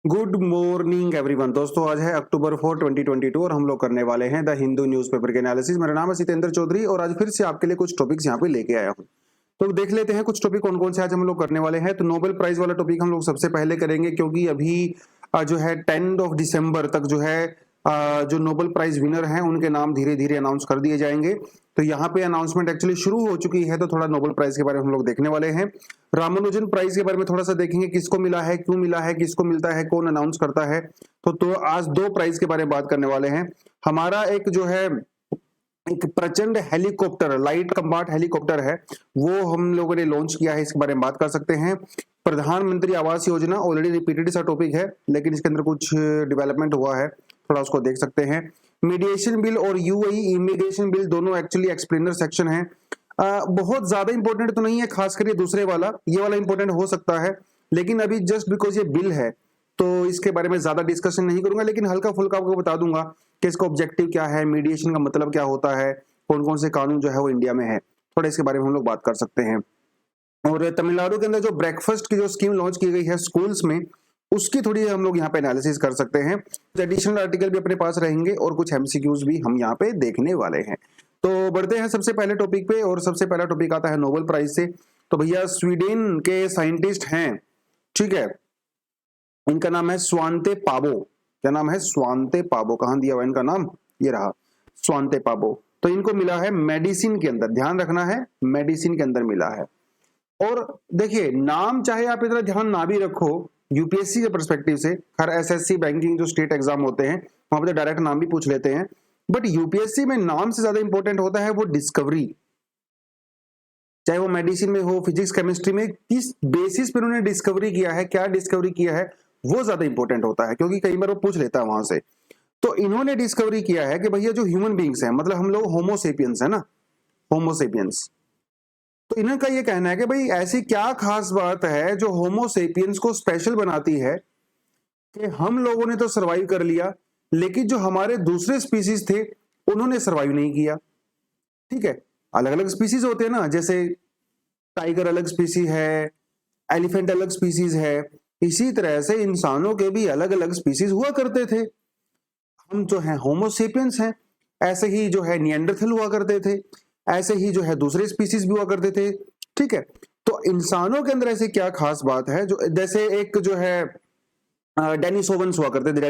Good morning everyone. दोस्तों आज है अक्टूबर 4 2022 और हम लोग करने वाले हैं द हिंदू न्यूज़पेपर के एनालिसिस। मेरा नाम है सितेंद्र चौधरी और आज फिर से आपके लिए कुछ टॉपिक्स यहाँ पे लेके आया हूँ। तो देख लेते हैं कुछ टॉपिक कौन कौन से आज हम लोग करने वाले हैं। तो नोबेल प्राइज वाला टॉपिक हम लोग सबसे पहले करेंगे क्योंकि अभी जो है 10 दिसंबर तक जो है जो नोबेल प्राइज विनर हैं उनके नाम धीरे धीरे अनाउंस कर दिए जाएंगे। तो यहाँ पे अनाउंसमेंट एक्चुअली शुरू हो चुकी है, तो थोड़ा नोबेल प्राइज के बारे में हम लोग देखने वाले हैं। रामानुजन प्राइज के बारे में थोड़ा सा देखेंगे, किसको मिला है, क्यों मिला है, किसको मिलता है, कौन अनाउंस करता है। तो आज दो प्राइज के बारे में बात करने वाले हैं। हमारा एक जो है एक प्रचंड हेलीकॉप्टर, लाइट कंबाट हेलीकॉप्टर है, वो हम लोगों ने लॉन्च किया है, इसके बारे में बात कर सकते हैं। प्रधानमंत्री आवास योजना ऑलरेडी रिपीटेड सा टॉपिक है, लेकिन इसके अंदर कुछ डेवलपमेंट हुआ है, थोड़ा उसको देख सकते हैं। मीडिएशन बिल और यूएई इमिग्रेशन बिल दोनों एक्चुअली एक्सप्लेनर सेक्शन है। बहुत ज्यादा इंपॉर्टेंट तो नहीं है, खासकर ये दूसरे वाला, ये वाला इंपॉर्टेंट हो सकता है, लेकिन अभी जस्ट बिकॉज ये बिल है तो इसके बारे में ज्यादा डिस्कशन नहीं करूंगा, लेकिन हल्का फुल्का आपको बता दूंगा कि इसका ऑब्जेक्टिव क्या है, मीडिएशन का मतलब क्या होता है, कौन कौन से कानून जो है वो इंडिया में है, थोड़ा इसके बारे में हम लोग बात कर सकते हैं। और तमिलनाडु के अंदर जो ब्रेकफास्ट की जो स्कीम लॉन्च की गई है स्कूल्स में, उसकी थोड़ी हम लोग यहाँ पे एनालिसिस कर सकते हैं। एडिशनल आर्टिकल भी अपने पास रहेंगे और कुछ एमसीक्यूज भी हम यहाँ पे देखने वाले हैं। तो बढ़ते हैं सबसे पहले टॉपिक पे, और सबसे पहला टॉपिक आता है नोबेल प्राइज से। तो भैया स्वीडन के साइंटिस्ट हैं, ठीक है, इनका नाम है स्वांते पाबो। क्या नाम है? स्वांते पाबो। कहां दिया हुआ इनका नाम? ये रहा, स्वांते पाबो। तो इनको मिला है मेडिसिन के अंदर, ध्यान रखना है, मेडिसिन के अंदर मिला है। और देखिए नाम चाहे आप इतना ध्यान ना भी रखो, यूपीएससी के परस्पेक्टिव से, हर एसएससी बैंकिंग जो स्टेट एग्जाम होते हैं वहां पे तो डायरेक्ट नाम भी पूछ लेते हैं, बट यूपीएससी में नाम से ज्यादा इंपॉर्टेंट होता है वो डिस्कवरी। चाहे वो मेडिसिन में हो, फिजिक्स केमिस्ट्री में, किस बेसिस पर उन्होंने डिस्कवरी किया है, क्या डिस्कवरी किया है, वो ज्यादा इंपॉर्टेंट होता है, क्योंकि कई बार वो पूछ लेता है वहां से। तो इन्होंने डिस्कवरी किया है कि भैया जो ह्यूमन बींग्स हैं, मतलब हम लोग होमोसेपियंस है ना, होमोसेपियंस, तो इनका ये कहना है कि भाई ऐसी क्या खास बात है जो होमोसेपियंस को स्पेशल बनाती है कि हम लोगों ने तो सरवाइव कर लिया, लेकिन जो हमारे दूसरे स्पीसीज थे उन्होंने सरवाइव नहीं किया। ठीक है, अलग अलग स्पीसीज होते हैं ना, जैसे टाइगर अलग स्पीसीज है, एलिफेंट अलग स्पीसीज है, इसी तरह से इंसानों के भी अलग अलग स्पीसीज हुआ करते थे। हम जो है होमोसेपियंस हैं, ऐसे ही जो है निएंडरथल हुआ करते थे, ऐसे ही जो है दूसरे स्पीसीज भी हुआ करते थे। ठीक है, तो इंसानों के अंदर ऐसी क्या खास बात है जो, जैसे एक जो है डेनिसोवंस हुआ करते थे,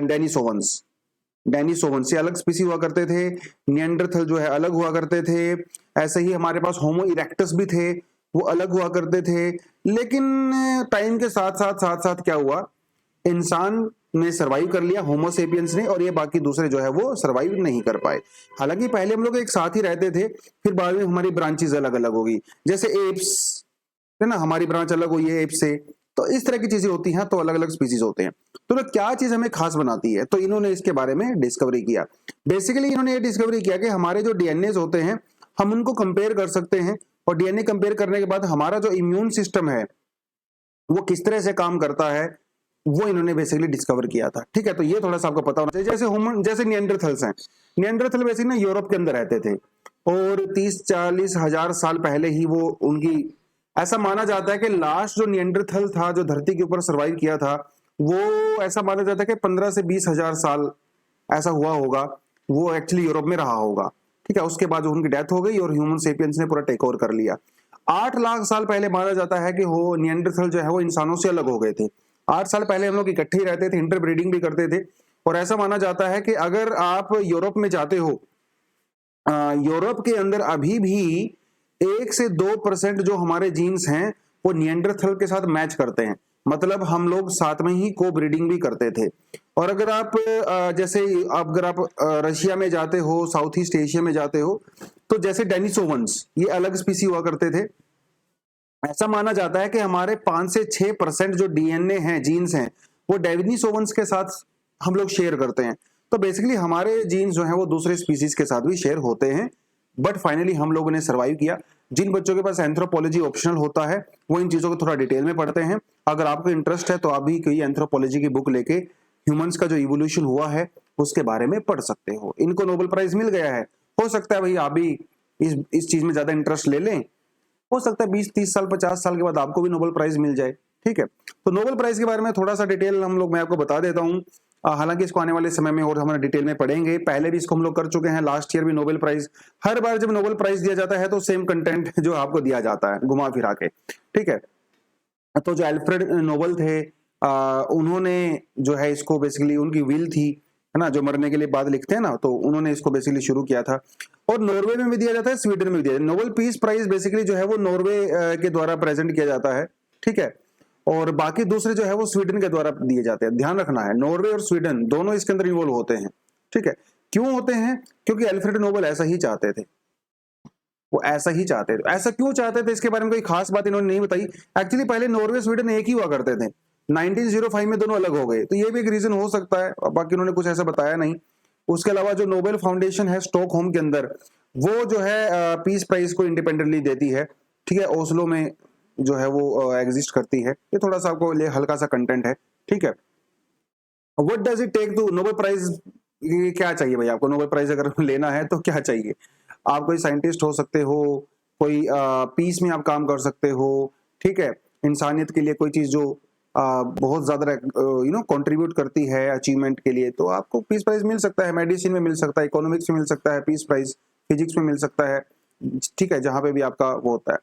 डेनिसोवंस से अलग स्पीसी हुआ करते थे, निएंडरथल जो है अलग हुआ करते थे, ऐसे ही हमारे पास होमो इरेक्टस भी थे, वो अलग हुआ करते थे। लेकिन टाइम के साथ साथ क्या हुआ, इंसान ने सरवाइव कर लिया, होमोसेपियंस ने, और ये बाकी दूसरे जो है वो सरवाइव नहीं कर पाए। हालांकि पहले हम लोग एक साथ ही रहते थे, फिर बाद में हमारी ब्रांचेस अलग अलग होगी, जैसे एप्स है ना, हमारी ब्रांच अलग हुई है एप्स से। तो इस तरह की चीजें होती हैं, तो अलग अलग स्पीसीज होते हैं। तो क्या चीज हमें खास बनाती है, तो इन्होंने इसके बारे में डिस्कवरी किया। बेसिकली इन्होंने ये डिस्कवरी किया कि हमारे जो डीएनए होते हैं हम उनको कंपेयर कर सकते हैं, और डीएनए कंपेयर करने के बाद हमारा जो इम्यून सिस्टम है वो किस तरह से काम करता है, वो इन्होंने बेसिकली डिस्कवर किया था। ठीक है, तो ये थोड़ा सा आपको पता होना चाहिए। जैसे निएंडरथल्स हैं, निएंडरथल बेसिकली ना यूरोप के अंदर रहते थे, और 30-40 हजार साल पहले ही वो उनकी, ऐसा माना जाता है कि लास्ट जो निएंडरथल था जो धरती के ऊपर सरवाइव किया था, वो ऐसा माना जाता है कि 15 से 20 हजार साल ऐसा हुआ होगा, वो एक्चुअली यूरोप में रहा होगा। ठीक है, उसके बाद उनकी डेथ हो गई और ह्यूमन सेपियंस ने पूरा टेक ओवर कर लिया। 8 लाख साल पहले माना जाता है कि वो निएंडरथल जो है वो इंसानों से अलग हो गए थे। 8 साल पहले हम लोग इकट्ठे ही रहते थे, इंटरब्रीडिंग भी करते थे, और ऐसा माना जाता है कि अगर आप यूरोप में जाते हो, यूरोप के अंदर अभी भी 1 से 2% जो हमारे जीन्स हैं वो निएंडरथल के साथ मैच करते हैं, मतलब हम लोग साथ में ही को ब्रीडिंग भी करते थे। और अगर आप जैसे अगर आप रशिया में जाते हो, साउथ ईस्ट एशिया में जाते हो, तो जैसे डेनिसोवंस, ये अलग स्पीसी हुआ करते थे। ऐसा माना जाता है कि हमारे 5 से 6% जो डीएनए हैं, जीन्स हैं, वो डेनिसोवंस के साथ हम लोग शेयर करते हैं। तो बेसिकली हमारे जीन्स जो हैं वो दूसरे स्पीसीज के साथ भी शेयर होते हैं, बट फाइनली हम लोगों ने सर्वाइव किया। जिन बच्चों के पास एंथ्रोपोलॉजी ऑप्शनल होता है वो इन चीजों को थोड़ा डिटेल में पढ़ते हैं। अगर आपको इंटरेस्ट है तो आप भी कोई एंथ्रोपोलॉजी की बुक लेके ह्यूमंस का जो इवोल्यूशन हुआ है उसके बारे में पढ़ सकते हो। इनको नोबेल प्राइज मिल गया है, हो सकता है भाई आप भी इस चीज में ज्यादा इंटरेस्ट ले लें, हो सकता है 20-30 साल 50 साल के बाद आपको भी नोबेल प्राइज मिल जाए। ठीक है। तो नोबेल प्राइज के बारे में थोड़ा सा डिटेल मैं आपको बता देता हूँ। हालांकि इसको आने वाले समय में और हम डिटेल में पढ़ेंगे, पहले भी इसको हम लोग कर चुके हैं, लास्ट ईयर भी नोबेल प्राइज। हर बार जब नोबेल प्राइज दिया जाता है तो सेम कंटेंट जो आपको दिया जाता है घुमा फिरा के, ठीक है। तो जो अल्फ्रेड नोबेल थे, उन्होंने जो है इसको बेसिकली, उनकी विल थी, है ना, जो मरने के लिए बाद लिखते हैं ना, तो उन्होंने इसको बेसिकली शुरू किया था। और नॉर्वे में भी दिया जाता है, स्वीडन में भी दिया जाता है। नोबेल पीस प्राइज बेसिकली जो है वो नॉर्वे के द्वारा प्रेजेंट किया जाता है, ठीक है। और बाकी दूसरे जो है वो स्वीडन के द्वारा दिए जाते हैं। ध्यान रखना है, नॉर्वे और स्वीडन दोनों इसके अंदर इन्वॉल्व होते हैं, ठीक है। क्यों होते हैं? क्योंकि अल्फ्रेड नोबेल ऐसा ही चाहते थे, वो ऐसा ही चाहते थे। ऐसा क्यों चाहते थे इसके बारे में कोई खास बात इन्होंने नहीं बताई। एक्चुअली पहले नॉर्वे स्वीडन एक ही हुआ करते थे, 1905 में दोनों अलग हो गए, तो ये भी एक रीजन हो सकता है, बाकी उन्होंने कुछ ऐसा बताया नहीं। उसके अलावा जो नोबेल फाउंडेशन है स्टॉकहोम के अंदर, वो जो है पीस प्राइज को इंडिपेंडेंटली देती है, ठीक है। ओस्लो में जो है वो एग्जिस्ट करती है। ये थोड़ा सा आपको लिए हल्का सा कंटेंट है, ठीक है। What does it take to Nobel prize? क्या चाहिए भाई आपको नोबेल प्राइज अगर लेना है तो क्या चाहिए? आप कोई साइंटिस्ट हो सकते हो, कोई पीस में आप काम कर सकते हो, ठीक है। इंसानियत के लिए कोई चीज जो बहुत ज्यादा कंट्रीब्यूट करती है अचीवमेंट के लिए, तो आपको पीस प्राइज मिल सकता है। मेडिसिन में मिल सकता है, इकोनॉमिक्स में मिल सकता है पीस प्राइज, फिजिक्स में मिल सकता है, ठीक है, जहां पे भी आपका वो होता है।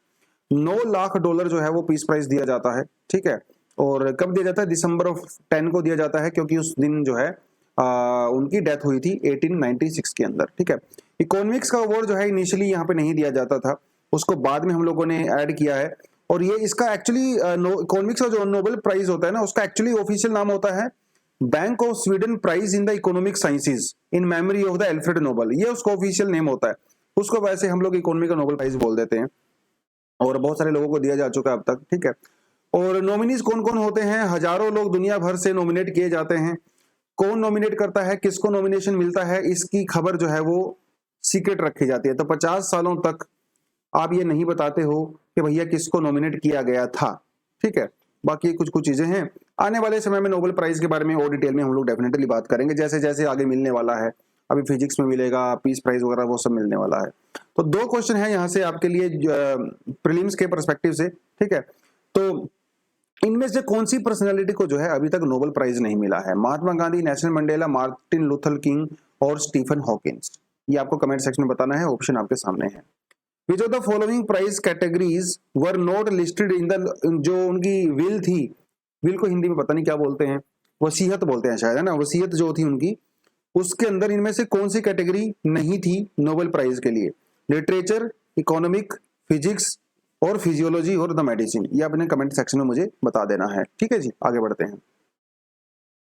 9 लाख डॉलर जो है वो पीस प्राइज दिया जाता है, ठीक है। और कब दिया जाता है? दिसंबर 10 को दिया जाता है, क्योंकि उस दिन जो है उनकी डेथ हुई थी 1896 के अंदर, ठीक है। इकोनॉमिक्स का अवार्ड जो है इनिशियली यहाँ पे नहीं दिया जाता था, उसको बाद में हम लोगों ने ऐड किया है। और ये इसका एक्चुअली इकोनॉमिक्स का जो नोबेल प्राइज होता है ना, उसका एक्चुअली ऑफिशियल नाम होता है Bank of Sweden prize in the economic sciences in memory of the Alfred Nobel. ये उसका ऑफिशियल नेम होता है। उसको वैसे हम लोग इकोनॉमी का नोबेल प्राइज बोल देते हैं, और बहुत सारे लोगों को दिया जा चुका है अब तक, ठीक है। और नॉमिनीज कौन कौन होते हैं? हजारों लोग दुनिया भर से नॉमिनेट किए जाते हैं। कौन नॉमिनेट करता है, किसको नॉमिनेशन मिलता है, इसकी खबर जो है वो सीक्रेट रखी जाती है। तो 50 सालों तक आप ये नहीं बताते हो कि भैया किसको नॉमिनेट किया गया था, ठीक है। बाकी कुछ कुछ चीजें हैं, आने वाले समय में नोबेल प्राइज के बारे में और डिटेल में हम लोग डेफिनेटली बात करेंगे, जैसे जैसे आगे मिलने वाला है। अभी फिजिक्स में मिलेगा, पीस प्राइज वगैरह वो सब मिलने वाला है। तो 2 क्वेश्चन है यहाँ से आपके लिए प्रीलिम्स के पर्सपेक्टिव से, ठीक है। तो इनमें से कौन सी पर्सनैलिटी को जो है अभी तक नोबेल प्राइज नहीं मिला है? Mahatma Gandhi, Nelson Mandela, Martin Luther King और स्टीफन हॉकिंस? ये आपको कमेंट सेक्शन में बताना है, ऑप्शन आपके सामने है। Which of the following prize categories were not listed in the, जो उनकी विल थी, विल को हिंदी में पता नहीं क्या बोलते हैं, वसीयत बोलते हैं शायद, है ना, वसीयत जो थी उनकी, उसके अंदर इनमें से कौन सी कैटेगरी नहीं थी नोबेल प्राइज के लिए? लिटरेचर, इकोनॉमिक, फिजिक्स और फिजियोलॉजी और द मेडिसिन? ये अपने कमेंट सेक्शन में मुझे बता देना है, ठीक है जी। आगे बढ़ते हैं।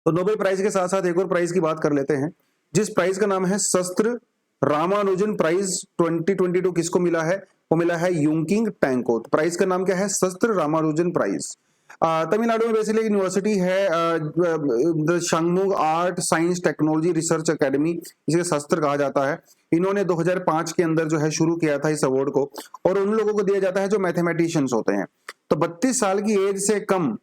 तो नोबेल प्राइज के साथ साथ एक और प्राइज की बात कर लेते हैं, जिस प्राइज का नाम है शस्त्र रामानुजन प्राइज 2022। किसको मिला है? वो मिला है यूंकिंग टैंग को। प्राइज का नाम क्या है? शस्त्र रामानुजन प्राइज। तमिलनाडु में बेसिकली यूनिवर्सिटी है शंगमुग art science technology research academy, इसे शस्त्र कहा जाता है। इन्होंने 2005 के अंदर जो है शुरू किया था इस अवार्ड को, और उन लोगों को दिया जाता है जो मैथमेटिशियंस होते हैं। तो 32 साल की एज से कम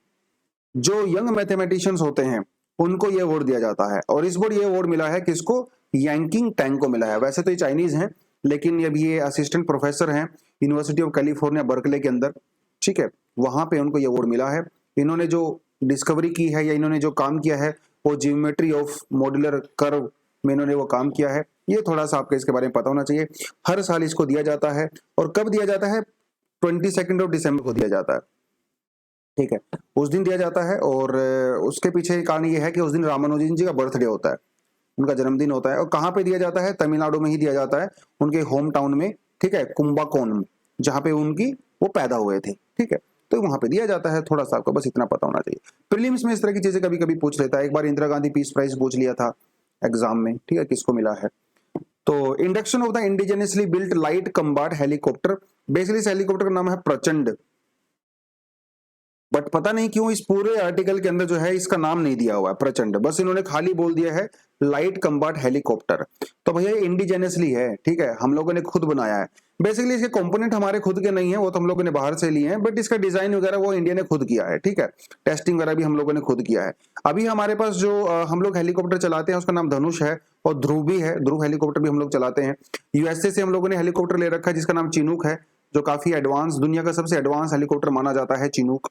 जो यंग मैथमेटिशियंस होते हैं उनको ये अवार्ड दिया जाता है। और इस बार ये अवार्ड मिला है किसको? यांकिंग टैंग को मिला है। वैसे तो ये चाइनीज हैं, लेकिन अभी ये असिस्टेंट प्रोफेसर हैं यूनिवर्सिटी ऑफ कैलिफोर्निया बर्कले के अंदर, ठीक है, वहां पे उनको ये अवार्ड मिला है। इन्होंने जो डिस्कवरी की है या इन्होंने जो काम किया है वो जियोमेट्री ऑफ मॉड्यूलर कर्व में इन्होंने वो काम किया है। ये थोड़ा सा आपको इसके बारे में पता होना चाहिए। हर साल इसको दिया जाता है, और कब दिया जाता है? 22 दिसंबर को दिया जाता है, ठीक है, उस दिन दिया जाता है। और उसके पीछे कारण ये है कि उस दिन रामानुजन जी का बर्थडे होता है, उनका जन्मदिन होता है। और कहाँ पे दिया जाता है? तमिलनाडु में ही दिया जाता है, उनके होम टाउन में, ठीक है, कुंभकोणम, जहाँ पे उनकी वो पैदा हुए थे, ठीक है, तो वहां पे दिया जाता है। थोड़ा सा आपको बस इतना पता होना चाहिए। प्रीलिम्स में इस तरह की चीजें कभी कभी पूछ लेता है। एक बार इंदिरा गांधी पीस प्राइज पूछ लिया था एग्जाम में, ठीक है, किसको मिला है? तो induction of the indigenously built light कम्बाट helicopter, basically इस हेलीकॉप्टर का नाम है प्रचंड, बट पता नहीं क्यों इस पूरे आर्टिकल के अंदर जो है इसका नाम नहीं दिया हुआ है प्रचंड, बस इन्होंने खाली बोल दिया है लाइट कम्बाट हेलीकॉप्टर। तो भैया इंडिजिनियसली है, ठीक है, हम लोगों ने खुद बनाया है। बेसिकली इसके कंपोनेंट हमारे खुद के नहीं है, वो तो हम लोगों ने बाहर से लिए हैं, बट इसका डिजाइन वगैरह वो इंडिया ने खुद किया है, ठीक है, टेस्टिंग वगैरह भी हम लोगों ने खुद किया है। अभी हमारे पास जो हम लोग हेलीकॉप्टर चलाते हैं उसका नाम धनुष है, और ध्रुव भी है, ध्रुव हेलीकॉप्टर भी हम लोग चलाते हैं। यूएसए से हम लोगों ने हेलीकॉप्टर ले रखा है जिसका नाम चिनूक है, जो काफी एडवांस, दुनिया का सबसे एडवांस हेलीकॉप्टर माना जाता है चिनूक।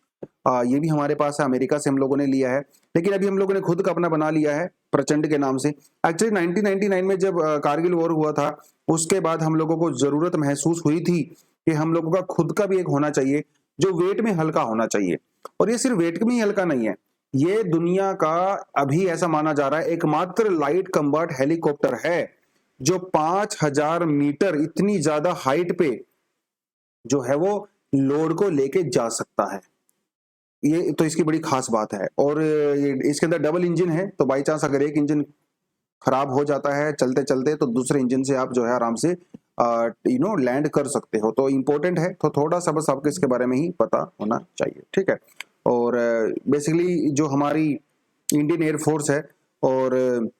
ये भी हमारे पास है, अमेरिका से हम लोगों ने लिया है, लेकिन अभी हम लोगों ने खुद का अपना बना लिया है प्रचंड के नाम से। एक्चुअली 1999 में जब कारगिल वॉर हुआ था, उसके बाद हम लोगों को जरूरत महसूस हुई थी कि हम लोगों का खुद का भी एक होना चाहिए जो वेट में हल्का होना चाहिए। और ये सिर्फ वेट में ही हल्का नहीं है, ये दुनिया का अभी ऐसा माना जा रहा है एकमात्र लाइट कम्बर्ट हेलीकॉप्टर है जो 5000 मीटर इतनी ज्यादा हाइट पे जो है वो लोड को लेके जा सकता है। ये तो इसकी बड़ी खास बात है। और इसके अंदर डबल इंजन है, तो बाई चांस अगर एक इंजन खराब हो जाता है चलते चलते, तो दूसरे इंजन से आप जो है आराम से लैंड कर सकते हो। तो इम्पोर्टेंट है, तो थोड़ा सा बस आपको इसके बारे में ही पता होना चाहिए, ठीक है। और बेसिकली जो हमारी इंडियन एयरफोर्स है, और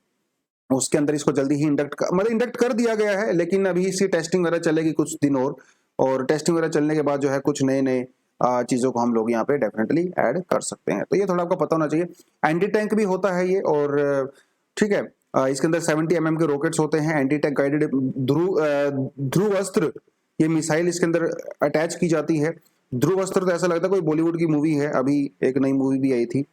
उसके अंदर इसको जल्दी ही इंडक्ट कर दिया गया है, लेकिन अभी इसकी टेस्टिंग वगैरह चलेगी कुछ दिन और टेस्टिंग वगैरह चलने के बाद जो है कुछ नए नए चीजों को हम लोग यहाँ पे डेफिनेटली ऐड कर सकते हैं। तो ये थोड़ा आपको पता होना चाहिए। एंटी टैंक भी होता है ये, और ठीक है, इसके अंदर 70 mm के रॉकेट्स होते हैं, एंटी टैंक गाइडेड ध्रुवास्त्र, ये मिसाइल इसके अंदर अटैच की जाती है। ध्रुवास्त्र तो ऐसा लगता है कोई बॉलीवुड की मूवी है, अभी एक नई मूवी भी आई थी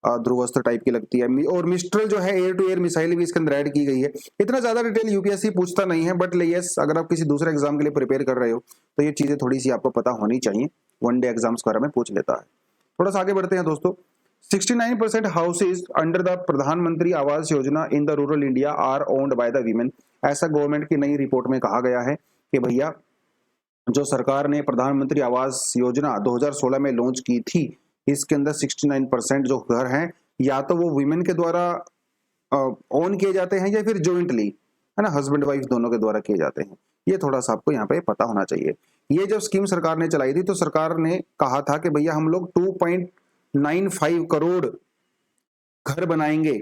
ध्रुवास्त्र टाइप की लगती है। और मिस्ट्रल जो है एयर टू एयर मिसाइल भी इसके अंदर ऐड की गई है। इतना ज्यादा डिटेल यूपीएससी पूछता नहीं है, बट यस अगर आप किसी दूसरे एग्जाम के लिए प्रिपेयर कर रहे हो तो ये चीजें थोड़ी सी आपको पता होनी चाहिए। वन डे एग्जाम्स के बारे में पूछ लेता है। थोड़ा सा आगे बढ़ते हैं दोस्तों। 69% houses under the Pradhan Mantri Awas Yojana in the rural India are owned by the women. ऐसा गवर्नमेंट की नई रिपोर्ट में कहा गया है कि भैया जो सरकार ने प्रधानमंत्री आवास योजना 2016 में लॉन्च की थी, इसके अंदर 69% जो घर हैं या तो वो वीमेन के द्वारा ओन किए जाते हैं या फिर जॉइंटली, है ना, हस्बैंड वाइफ दोनों के द्वारा किए जाते हैं। ये थोड़ा सा आपको यहाँ पे पता होना चाहिए। ये जब स्कीम सरकार ने चलाई थी तो सरकार ने कहा था कि भैया हम लोग 2.95 करोड़ घर बनाएंगे,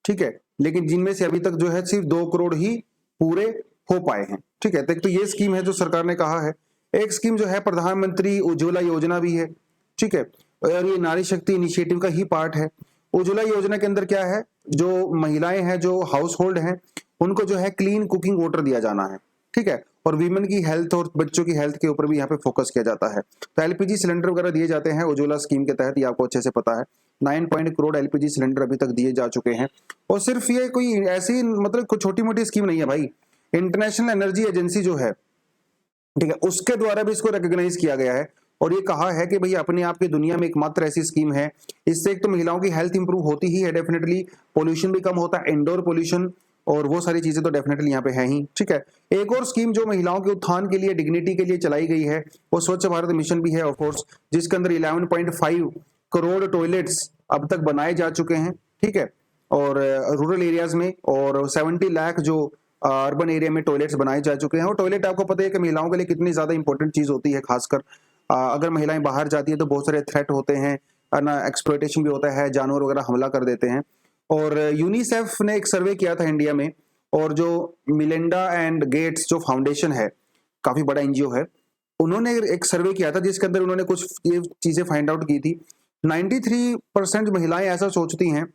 ठीक है, लेकिन जिनमें से अभी तक जो है सिर्फ 2 करोड़ ही पूरे हो पाए हैं, ठीक है। तो ये स्कीम है जो सरकार ने कहा है। एक स्कीम जो है प्रधानमंत्री उज्ज्वला योजना भी है, ठीक है, और ये नारी शक्ति इनिशिएटिव का ही पार्ट है। उज्ज्वला योजना के अंदर क्या है, जो महिलाएं हैं जो हाउस होल्ड हैं उनको जो है क्लीन कुकिंग वाटर दिया जाना है, ठीक है, और वीमेन की हेल्थ और बच्चों की हेल्थ के ऊपर भी यहाँ पे फोकस किया जाता है। तो एलपीजी सिलेंडर वगैरह दिए जाते हैं उज्ज्वला स्कीम के तहत, ये आपको अच्छे से पता है। 9 करोड़ एलपीजी सिलेंडर अभी तक दिए जा चुके हैं। और सिर्फ ये कोई ऐसी मतलब कोई छोटी मोटी स्कीम नहीं है भाई, इंटरनेशनल एनर्जी एजेंसी जो है, ठीक है, उसके द्वारा भी इसको रिकॉग्नाइज किया गया है। और ये कहा है कि भैया अपने आप की दुनिया में एकमात्र ऐसी स्कीम है, इससे एक तो महिलाओं की हेल्थ इंप्रूव होती ही है डेफिनेटली, पोल्यूशन भी कम होता है, इंडोर पोल्यूशन और वो सारी चीजें तो डेफिनेटली यहाँ पे है ही, ठीक है। एक और स्कीम जो महिलाओं के उत्थान के लिए, डिग्निटी के लिए चलाई गई है वो स्वच्छ भारत मिशन भी है ऑफ कोर्स, जिसके अंदर 11.5 करोड़ टॉयलेट्स अब तक बनाए जा चुके हैं, ठीक है, और रूरल एरियाज में, और 70 लाख जो अर्बन एरिया में टॉयलेट्स बनाए जा चुके हैं। और टॉयलेट आपको पता है कि महिलाओं के लिए कितनी ज्यादा इंपॉर्टेंट चीज होती है, खासकर अगर महिलाएं बाहर जाती है तो बहुत सारे थ्रेट होते हैं ना, एक्सप्लॉयटेशन भी होता है, जानवर वगैरह हमला कर देते हैं। और यूनिसेफ ने एक सर्वे किया था इंडिया में, और जो मिलिंडा एंड गेट्स जो फाउंडेशन है, काफी बड़ा एनजीओ है, उन्होंने एक सर्वे किया था जिसके अंदर उन्होंने कुछ ये चीजें फाइंड आउट की थी। 93% महिलाएं ऐसा सोचती हैं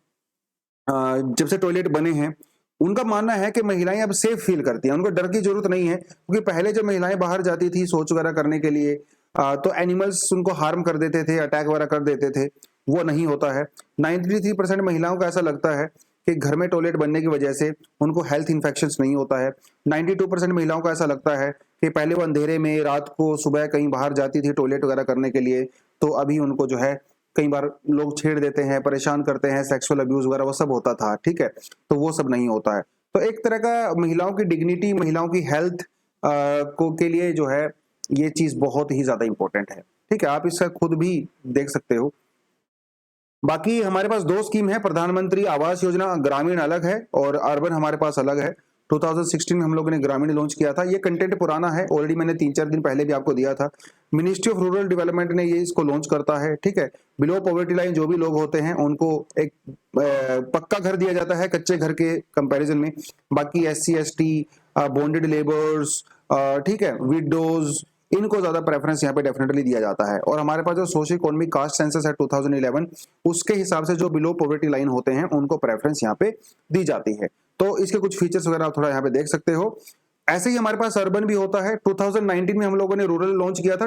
जब से टॉयलेट बने हैं, उनका मानना है कि महिलाएं अब सेफ फील करती हैं, उनको डर की जरूरत नहीं है। क्योंकि पहले जब महिलाएं बाहर जाती थी शौच वगैरह करने के लिए तो एनिमल्स उनको हार्म कर देते थे, अटैक वगैरह कर देते थे, वो नहीं होता है। 93% महिलाओं को ऐसा लगता है कि घर में टॉयलेट बनने की वजह से उनको हेल्थ इन्फेक्शंस नहीं होता है। 92% महिलाओं को ऐसा लगता है कि पहले वो अंधेरे में रात को सुबह कहीं बाहर जाती थी टॉयलेट वगैरह करने के लिए, तो अभी उनको जो है कई बार लोग छेड़ देते हैं, परेशान करते हैं, सेक्सुअल अब्यूज वगैरह वो सब होता था, ठीक है, तो वो सब नहीं होता है। तो एक तरह का महिलाओं की डिग्निटी, महिलाओं की हेल्थ को के लिए जो है ये चीज बहुत ही ज्यादा इंपॉर्टेंट है, ठीक है, आप इसका खुद भी देख सकते हो। बाकी हमारे पास 2 स्कीम है, प्रधानमंत्री आवास योजना ग्रामीण अलग है और अर्बन हमारे पास अलग है। 2016 में हम लोगों ने ग्रामीण लॉन्च किया था, ये कंटेंट पुराना है, ऑलरेडी मैंने 3-4 दिन पहले भी आपको दिया था। मिनिस्ट्री ऑफ रूरल डेवलपमेंट ने ये इसको लॉन्च करता है, ठीक है। बिलो पॉवर्टी लाइन जो भी लोग होते हैं उनको एक पक्का घर दिया जाता है कच्चे घर के कंपैरिजन में। बाकी SC ST, बॉन्डेड लेबर्स, ठीक है, विडोज, इनको ज्यादा प्रेफरेंस यहाँ पे डेफिनेटली दिया जाता है। और हमारे पास जो सोशियो इकोनॉमिक कास्ट सेंसस है 2011, उसके हिसाब से जो बिलो पॉवर्टी लाइन होते हैं उनको प्रेफरेंस यहाँ पे दी जाती है। तो इसके कुछ फीचर्स वगैरह आप थोड़ा यहाँ पे देख सकते हो। ऐसे ही हमारे पास अर्बन भी होता है। 2019 में हम लोगों ने रूरल लॉन्च किया था,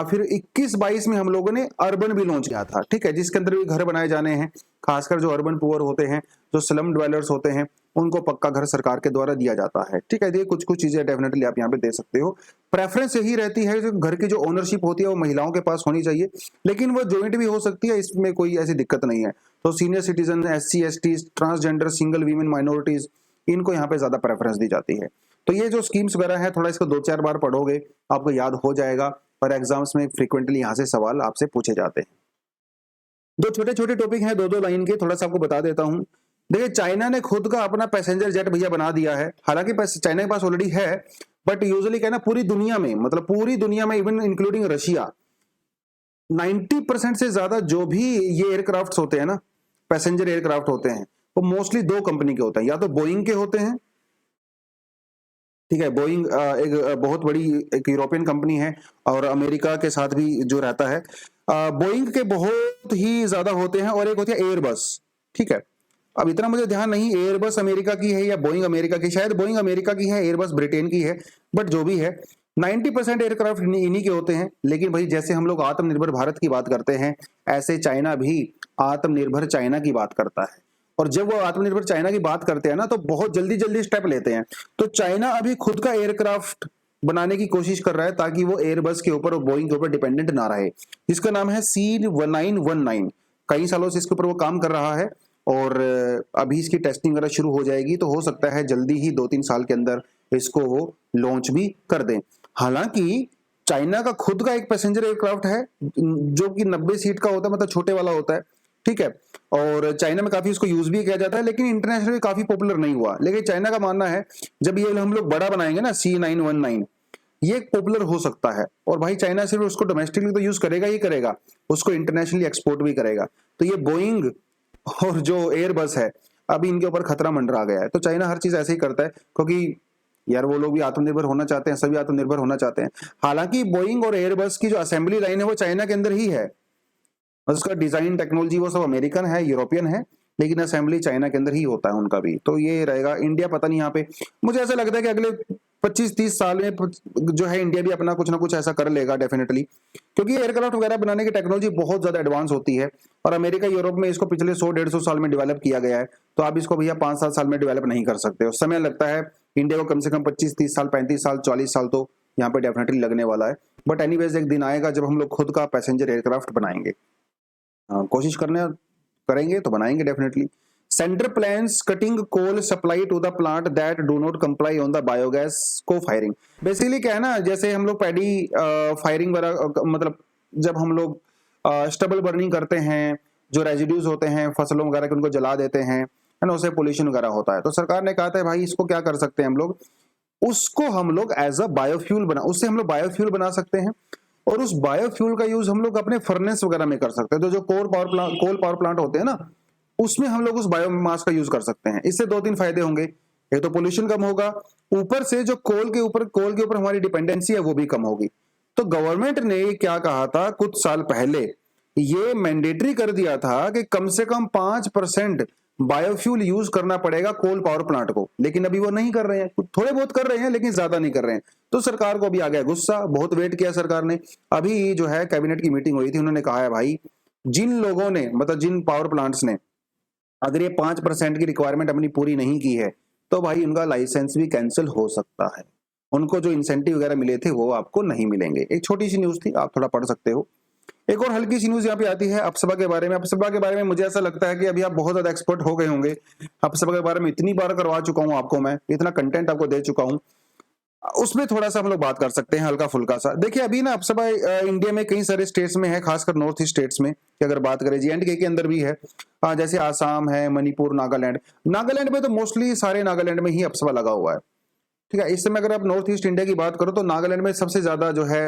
फिर 21-22 में हम लोगों ने अर्बन भी लॉन्च किया था, ठीक है, जिसके अंदर भी घर बनाए जाने हैं। खासकर जो अर्बन पुअर होते हैं, जो स्लम ड्वेलर्स होते हैं, उनको पक्का घर सरकार के द्वारा दिया जाता है, ठीक है। ये कुछ कुछ चीजें डेफिनेटली आप यहाँ पे दे सकते हो। प्रेफरेंस यही रहती है जो घर की जो ओनरशिप होती है वो महिलाओं के पास होनी चाहिए, लेकिन वो ज्वाइंट भी हो सकती है, इसमें कोई ऐसी दिक्कत नहीं है। तो senior citizen, SC ST, transgender, single women, minorities, इनको यहाँ पे ज्यादा प्रेफरेंस दी जाती है। तो ये जो स्कीम्स वगैरह है, थोड़ा इसको 2-4 बार पढ़ोगे आपको याद हो जाएगा, और एग्जाम्स में फ्रीक्वेंटली यहाँ से सवाल आपसे पूछे जाते हैं। दो छोटे छोटे टॉपिक हैं, 2-2 लाइन के, थोड़ा सा आपको बता देता हूँ। देखिए, चाइना ने खुद का अपना पैसेंजर जेट भैया बना दिया है। हालांकि चाइना के पास ऑलरेडी है, बट यूजुअली क्या है ना, पूरी दुनिया में, मतलब पूरी दुनिया में, इवन इंक्लूडिंग रशिया, 90% से ज्यादा जो भी ये एयरक्राफ्ट होते हैं ना, पैसेंजर एयरक्राफ्ट होते हैं, वो मोस्टली 2 कंपनी के होते हैं। या तो बोइंग के होते हैं, ठीक है, बोइंग एक बहुत बड़ी एक यूरोपियन कंपनी है, और अमेरिका के साथ भी जो रहता है। बोइंग के बहुत ही ज्यादा होते हैं, और एक होती है एयरबस, ठीक है। अब इतना मुझे ध्यान नहीं एयरबस अमेरिका की है या बोइंग अमेरिका की, शायद बोइंग अमेरिका की है, एयरबस ब्रिटेन की है, बट जो भी है 90% एयरक्राफ्ट इन्हीं के होते हैं। लेकिन भाई, जैसे हम लोग आत्मनिर्भर भारत की बात करते हैं, ऐसे चाइना भी आत्मनिर्भर चाइना की बात करता है। और जब वो आत्मनिर्भर चाइना की बात करते हैं ना, तो बहुत जल्दी जल्दी स्टेप लेते हैं। तो चाइना अभी खुद का एयरक्राफ्ट बनाने की कोशिश कर रहा है, ताकि वो एयरबस के ऊपर और बोइंग के ऊपर डिपेंडेंट ना रहे, जिसका नाम है C1919। कई सालों से इसके ऊपर वो काम कर रहा है, और अभी इसकी टेस्टिंग वगैरह शुरू हो जाएगी। तो हो सकता है जल्दी ही 2-3 साल के अंदर इसको वो लॉन्च भी कर दें। हालांकि चाइना का खुद का एक पैसेंजर एयरक्राफ्ट है, जो कि 90 सीट का होता है, मतलब छोटे वाला होता है, ठीक है। और चाइना में काफी उसको यूज भी किया जाता है, लेकिन इंटरनेशनली काफी पॉपुलर नहीं हुआ। लेकिन चाइना का मानना है, जब ये हम लोग बड़ा बनाएंगे ना, C919, ये पॉपुलर हो सकता है। और भाई, चाइना सिर्फ उसको डोमेस्टिकली तो यूज करेगा ही करेगा, उसको इंटरनेशनली एक्सपोर्ट भी करेगा। तो ये बोइंग और जो एयरबस है, अभी इनके ऊपर खतरा मंडरा गया है। तो चाइना हर चीज ऐसे ही करता है, क्योंकि यार वो लोग भी आत्मनिर्भर होना चाहते हैं, सभी आत्मनिर्भर होना चाहते हैं। हालांकि बोइंग और एयरबस की जो असेंबली लाइन है वो चाइना के अंदर ही है, उसका डिजाइन टेक्नोलॉजी वो सब अमेरिकन है, यूरोपियन है, लेकिन असेंबली चाइना के अंदर ही होता है उनका भी। तो ये रहेगा। इंडिया पता नहीं, यहाँ पे मुझे ऐसा लगता है कि अगले 25-30 साल में जो है इंडिया भी अपना कुछ ना कुछ ऐसा कर लेगा डेफिनेटली, क्योंकि एयरक्राफ्ट वगैरह बनाने की टेक्नोलॉजी बहुत ज्यादा एडवांस होती है, और अमेरिका यूरोप में इसको पिछले 100-150 साल में डेवलप किया गया है। तो आप इसको भैया 5-7 साल में डेवलप नहीं कर सकते हो, समय लगता है। इंडिया को कम से कम 25-30 साल, 35 साल, 40 साल तो यहाँ पे डेफिनेटली लगने वाला है। बट एनीवेज, एक दिन आएगा जब हम लोग खुद का पैसेंजर एयरक्राफ्ट बनाएंगे। कोशिश करेंगे तो बनाएंगे definitely. Centre plans cutting coal supply to the plant that do not comply on the biogas co-firing. Basically क्या है ना, जैसे हम लोग पैडी फायरिंग वगैरह, मतलब जब हम लोग स्टबल बर्निंग करते हैं, जो रेजिड्यूज होते हैं फसलों वगैरह के, उनको जला देते हैं, है ना, उससे पोल्यूशन वगैरह होता है। तो सरकार ने कहा था भाई इसको क्या कर सकते हैं हम लोग, उसको हम लोग एज अ बायोफ्यूल उससे हम लोग बायोफ्यूल बना सकते हैं। और उस बायोफ्यूल का यूज हम लोग अपने फर्नेस वगैरह में कर सकते हैं। तो जो कोल पावर प्लांट होते हैं ना, उसमें हम लोग उस बायोमास का यूज कर सकते हैं। इससे 2-3 फायदे होंगे। एक तो पोल्यूशन कम होगा, ऊपर से जो कोल के ऊपर हमारी डिपेंडेंसी है वो भी कम होगी। तो गवर्नमेंट ने क्या कहा था कुछ साल पहले, ये मैंडेटरी कर दिया था कि कम से कम 5% बायोफ्यूल यूज करना पड़ेगा कोल पावर प्लांट को। लेकिन अभी वो नहीं कर रहे हैं, थोड़े बहुत कर रहे हैं, लेकिन ज्यादा नहीं कर रहे हैं। तो सरकार को भी आ गया गुस्सा, बहुत वेट किया सरकार ने। अभी जो है कैबिनेट की मीटिंग हुई थी, उन्होंने कहा है भाई, जिन लोगों ने, मतलब जिन पावर प्लांट्स ने अगर ये 5% की रिक्वायरमेंट अपनी पूरी नहीं की है, तो भाई उनका लाइसेंस भी कैंसिल हो सकता है। उनको जो इंसेंटिव वगैरह मिले थे वो आपको नहीं मिलेंगे। एक छोटी सी न्यूज थी, आप थोड़ा पढ़ सकते हो। एक और हल्की सी न्यूज यहाँ पे आती है अप्सरा के बारे में। अप्सरा के बारे में मुझे ऐसा लगता है कि अभी आप बहुत ज्यादा एक्सपर्ट हो गए होंगे। अप्सरा के बारे में इतनी बार करवा चुका हूं आपको, मैं इतना कंटेंट आपको दे चुका हूं, उसमें थोड़ा सा हम लोग बात कर सकते हैं हल्का फुल्का सा। देखिए, अभी ना अप्सरा इंडिया में कई सारे स्टेट्स में है, खासकर नॉर्थ ईस्ट स्टेट्स में कि अगर बात करें, J&K के अंदर भी है, जैसे आसाम है, मणिपुर, नागालैंड में तो मोस्टली सारे नागालैंड में ही अप्सरा लगा हुआ है, ठीक है। इस समय अगर आप नॉर्थ ईस्ट इंडिया की बात करो तो नागालैंड में सबसे ज्यादा जो है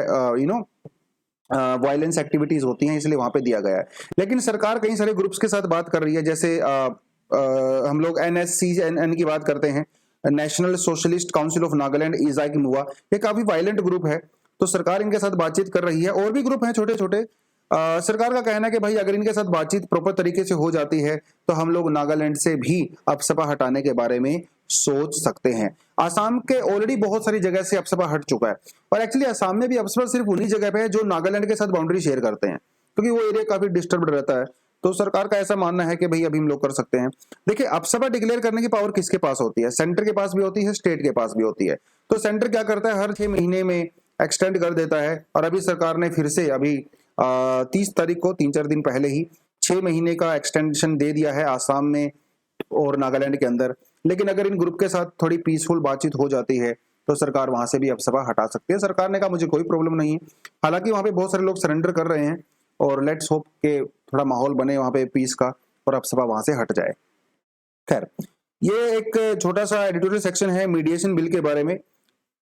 वायलेंस एक्टिविटीज होती हैं, इसलिए वहां पे दिया गया है। लेकिन सरकार कई सारे ग्रुप्स के साथ बात कर रही है, जैसे हम लोग NSCN की बात करते हैं, national socialist council of Nagaland, Isak Muivah, ये काफी वायलेंट ग्रुप है। तो सरकार इनके साथ बातचीत कर रही है। और भी ग्रुप हैं छोटे छोटे। सरकार का कहना है कि भाई अगर इनके साथ बातचीत प्रॉपर तरीके से हो जाती है तो हम लोग नागालैंड से भी अप्सरा हटाने के बारे में सोच सकते हैं। आसाम के ऑलरेडी बहुत सारी जगह से अप्सपा हट चुका है, और एक्चुअली आसाम में भी अप्सपा सिर्फ उन्हीं जगह पे है जो नागालैंड के साथ बाउंड्री शेयर करते हैं, क्योंकि वो एरिया काफी डिस्टर्ब रहता है। तो सरकार का ऐसा मानना है कि भाई अभी हम लोग कर सकते हैं। देखिए, अप्सपा डिक्लेयर करने की पावर किसके पास होती है? सेंटर के पास भी होती है, स्टेट के पास भी होती है। तो सेंटर क्या करता है, हर 6 महीने में एक्सटेंड कर देता है। और अभी सरकार ने फिर से अभी 30 तारीख को 3-4 दिन पहले ही 6 महीने का एक्सटेंशन दे दिया है आसाम में और नागालैंड के अंदर। लेकिन अगर इन ग्रुप के साथ थोड़ी पीसफुल बातचीत हो जाती है तो सरकार वहां से भी अप्सपा हटा सकती है। सरकार ने कहा मुझे कोई प्रॉब्लम नहीं है। हालांकि वहां पे बहुत सारे लोग सरेंडर कर रहे हैं, और लेट्स होप के थोड़ा माहौल बने वहां पे पीस का, और अप्सपा वहां से हट जाए। खैर, ये एक छोटा सा एडिटोरियल सेक्शन है मीडिएशन बिल के बारे में।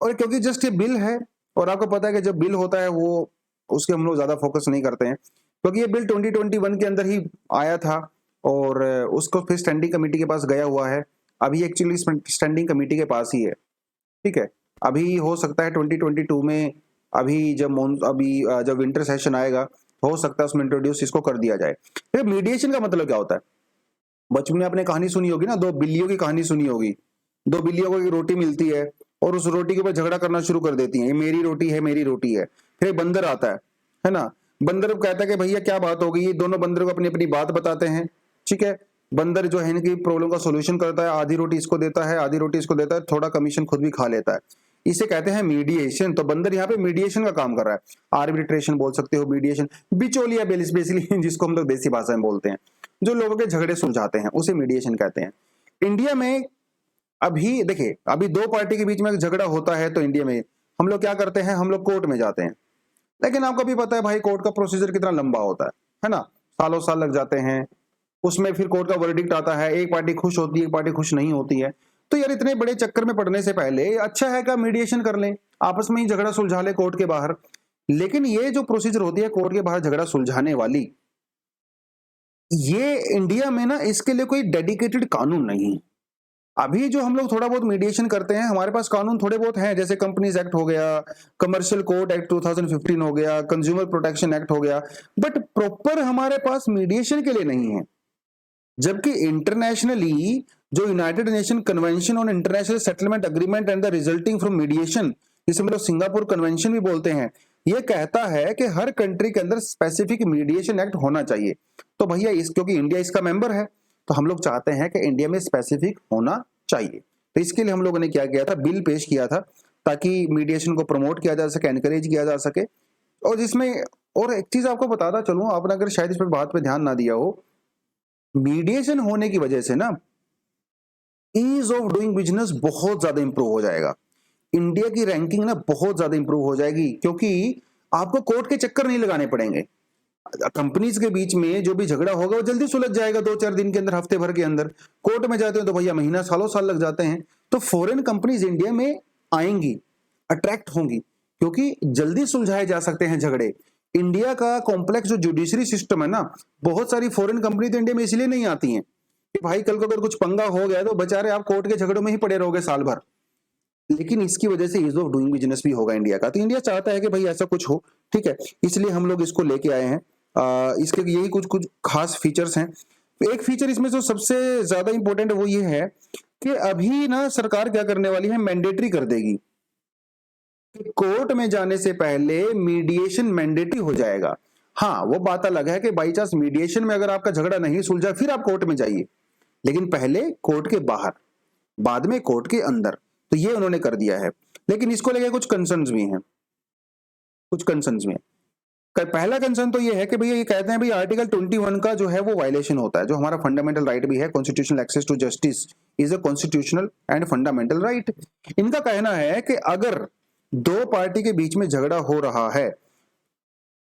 और क्योंकि जस्ट ये बिल है, और आपको पता है कि जब बिल होता है वो उसके हम लोग ज्यादा फोकस नहीं करते हैं, क्योंकि ये बिल 2021 के अंदर ही आया था, और उसको फिर स्टैंडिंग कमेटी के पास गया हुआ है। अभी एक्चुअली स्टैंडिंग कमेटी के पास ही है, ठीक है। अभी हो सकता है 2022 में, अभी जब विंटर सेशन आएगा, हो सकता है उसमें इंट्रोड्यूस इसको कर दिया जाए। फिर मीडिएशन का मतलब क्या होता है? बचपन में आपने कहानी सुनी होगी ना, 2 बिल्लियों की कहानी सुनी होगी। 2 बिल्लियों को एक रोटी मिलती है, और उस रोटी के ऊपर झगड़ा करना शुरू कर देती हैं, ये मेरी रोटी है, मेरी रोटी है। फिर एक बंदर आता है ना। बंदर कहता है कि भैया क्या बात हो गई। ये दोनों बंदर को अपनी अपनी बात बताते हैं, ठीक है। बंदर जो है इनकी प्रॉब्लम का सोल्यूशन करता है, आधी रोटी इसको देता है, आधी रोटी इसको देता है, थोड़ा कमीशन खुद भी खा लेता है। इसे कहते हैं मीडिएशन। तो बंदर यहाँ पे मीडिएशन का काम कर रहा है। आर्बिट्रेशन बोल सकते हो, मीडिएशन, बिचौलिया बेसिकली जिसको हम लोग देसी भाषा में बोलते हैं, जो लोगों के झगड़े सुलझाते हैं, उसे मीडिएशन कहते हैं। इंडिया में अभी देखिए, अभी 2 पार्टी के बीच में झगड़ा होता है तो इंडिया में हम लोग क्या करते हैं, हम लोग कोर्ट में जाते हैं। लेकिन आपको भी पता है भाई कोर्ट का प्रोसीजर कितना लंबा होता है ना। सालों साल लग जाते हैं उसमें। फिर कोर्ट का वर्डिक्ट आता है, एक पार्टी खुश होती है, एक पार्टी खुश नहीं होती है। तो यार इतने बड़े चक्कर में पड़ने से पहले अच्छा है कि मीडिएशन कर लें, आपस में ही झगड़ा सुलझा ले कोर्ट के बाहर। लेकिन ये जो प्रोसीजर होती है कोर्ट के बाहर झगड़ा सुलझाने वाली, ये इंडिया में ना इसके लिए कोई डेडिकेटेड कानून नहीं है। अभी जो हम लोग थोड़ा बहुत मीडिएशन करते हैं, हमारे पास कानून थोड़े बहुत हैं, जैसे कंपनीज एक्ट हो गया, कमर्शियल कोर्ट एक्ट 2015 हो गया, कंज्यूमर प्रोटेक्शन एक्ट हो गया, बट प्रॉपर हमारे पास मीडिएशन के लिए नहीं है। जबकि इंटरनेशनली जो United nation convention on international settlement agreement and the resulting from mediation, जिसे हम लोग सिंगापुर कन्वेंशन भी बोलते हैं, ये कहता है कि हर कंट्री के अंदर स्पेसिफिक मीडिएशन एक्ट होना चाहिए। तो भैया क्योंकि इंडिया इसका मेंबर है, तो हम लोग चाहते हैं कि इंडिया में स्पेसिफिक होना चाहिए। तो इसके लिए हम लोगों ने क्या किया था, बिल पेश किया था, ताकि मीडिएशन को प्रमोट किया जा सके, एनकरेज किया जा सके। और जिसमें और एक चीज आपको बताता चलूं, आपने अगर शायद इस पर बात पे ध्यान ना दिया हो, मीडिएशन होने की वजह से ना ईज ऑफ डूइंग बिजनेस बहुत ज्यादा इंप्रूव हो जाएगा। इंडिया की रैंकिंग ना बहुत ज्यादा इंप्रूव हो जाएगी, क्योंकि आपको कोर्ट के चक्कर नहीं लगाने पड़ेंगे। कंपनीज के बीच में जो भी झगड़ा होगा वो जल्दी सुलझ जाएगा, 2-4 दिन के अंदर, हफ्ते भर के अंदर। कोर्ट में जाते हैं तो भैया महीना सालों साल लग जाते हैं। तो फॉरेन कंपनीज इंडिया में आएंगी, अट्रैक्ट होंगी, क्योंकि जल्दी सुलझाए जा सकते हैं झगड़े। इंडिया का कॉम्प्लेक्स जो जुडिशरी सिस्टम है ना, बहुत सारी फॉरेन कंपनी तो इंडिया में इसलिए नहीं आती हैं कि भाई कल को अगर कुछ पंगा हो गया तो बेचारे आप कोर्ट के झगड़ों में ही पड़े रहोगे साल भर। लेकिन इसकी वजह से ईज ऑफ डूइंग बिजनेस भी होगा इंडिया का। तो इंडिया चाहता है कि भाई ऐसा कुछ हो, ठीक है, इसलिए हम लोग इसको लेके आए हैं। इसके यही कुछ कुछ खास फीचर्स हैं। एक फीचर इसमें जो सबसे ज्यादा इंपॉर्टेंट वो ये है कि अभी ना सरकार क्या करने वाली है, मैंडेटरी कर देगी कि कोर्ट में जाने से पहले मीडिएशन मैंडेटरी हो जाएगा। हाँ, वो बात अलग है कि बाई चांस मीडिएशन में अगर आपका झगड़ा नहीं सुलझा फिर आप कोर्ट में जाइए, लेकिन पहले कोर्ट के बाहर, बाद में कोर्ट के अंदर। तो ये उन्होंने कर दिया है। लेकिन इसको लेके कुछ कंसर्न्स भी हैं, कुछ कंसर्न्स में। पहला कंसर्न तो ये है कि भैया ये कहते हैं भाई आर्टिकल 21 का जो है वो वायलेशन होता है, जो हमारा फंडामेंटल राइट भी है, constitutional access to justice is a constitutional and fundamental right. इनका कहना है कि अगर 2 पार्टी के बीच में झगड़ा हो रहा है,